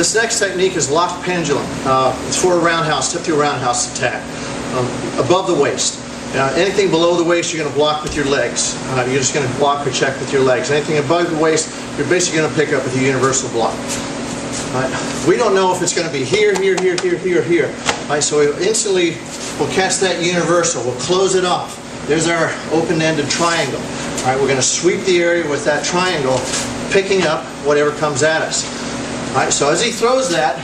This next technique is locked pendulum. It's for a roundhouse, tip through roundhouse attack. Above the waist. Anything below the waist you're going to block with your legs. You're just going to block or check with your legs. Anything above the waist you're basically going to pick up with your universal block. We don't know if it's going to be here, here, here, here, here, or here. So we instantly will catch that universal. We'll close it off. There's our open-ended triangle. We're going to sweep the area with that triangle, picking up whatever comes at us. So as he throws that,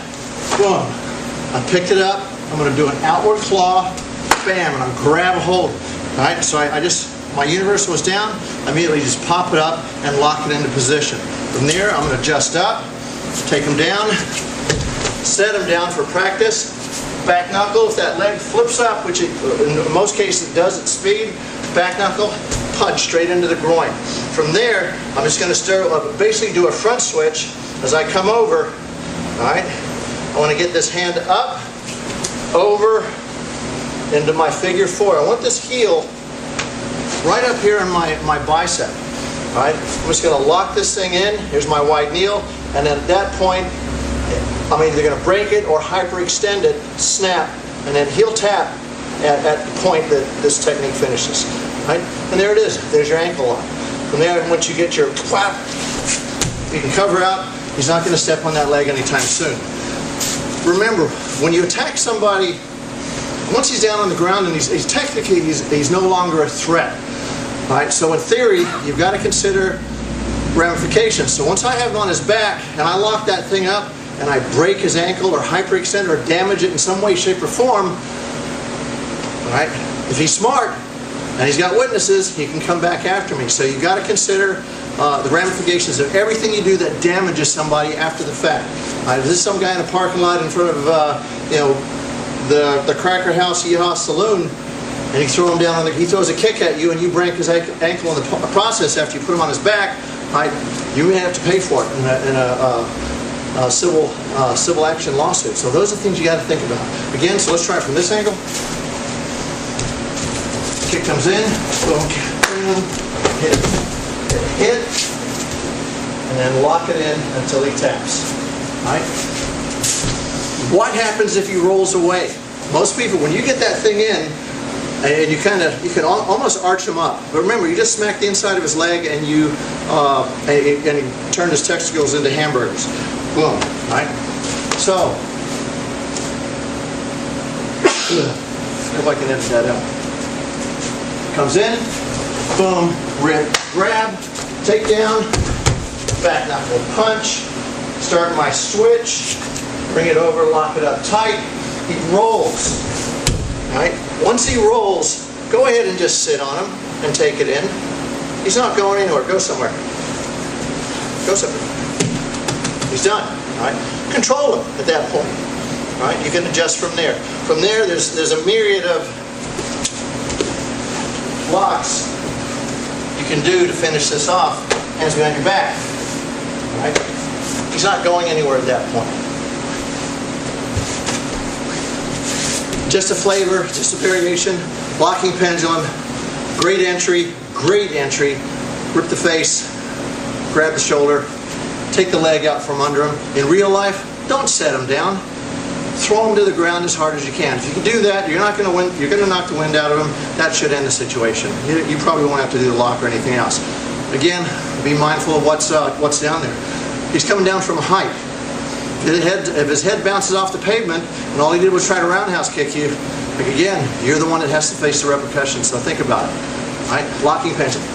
boom, I picked it up. I'm going to do an outward claw, bam, and I'm grab a hold. So my universal was down. I immediately just pop it up and lock it into position. From there, I'm going to adjust up, take them down, set them down for practice. Back knuckle, if that leg flips up, which in most cases it does at speed, back knuckle, punch straight into the groin. From there, I'm just going to basically do a front switch as I come over. I want to get this hand up, over, into my figure four. I want this heel right up here in my bicep. I'm just going to lock this thing in. Here's my wide kneel, and then at that point, I'm either going to break it or hyperextend it, snap, and then heel tap at the point that this technique finishes. And there it is. There's your ankle lock. From there, once you get your clap, you can cover out. He's not going to step on that leg anytime soon. Remember, when you attack somebody, once he's down on the ground and he's technically no longer a threat. So in theory, you've got to consider ramifications. So once I have him on his back and I lock that thing up, and I break his ankle or hyperextend or damage it in some way, shape, or form, if he's smart and he's got witnesses, he can come back after me. So you've got to consider the ramifications of everything you do that damages somebody after the fact. If this is some guy in a parking lot in front of the Cracker House Yeehaw Saloon, and he throws a kick at you and you break his ankle in the process after you put him on his back, you may have to pay for it in a civil action lawsuit. So those are things you got to think about. Again, so let's try it from this angle. Kick comes in, boom, hit, and then lock it in until he taps. What happens if he rolls away? Most people, when you get that thing in, and you can almost arch him up. But remember, you just smack the inside of his leg and and he turned his testicles into hamburgers. Boom. So, if I can edit that out. Comes in, boom, rip, grab, take down, back knuckle punch, start my switch, bring it over, lock it up tight. He rolls. Once he rolls, go ahead and just sit on him and take it in. He's not going anywhere. Go somewhere. Go somewhere. He's done. Control him at that point. You can adjust from there. From there, there's a myriad of blocks you can do to finish this off. Hands behind your back. He's not going anywhere at that point. Just a flavor, just a variation. Blocking pendulum. Great entry. Great entry. Rip the face. Grab the shoulder. Take the leg out from under him. In real life, don't set him down. Throw him to the ground as hard as you can. If you can do that, you're not going to win. You're going to knock the wind out of him. That should end the situation. You probably won't have to do the lock or anything else. Again, be mindful of what's down there. He's coming down from a height. If his head bounces off the pavement and all he did was try to roundhouse kick you, again, you're the one that has to face the repercussions. So think about it. Blocking pendulum.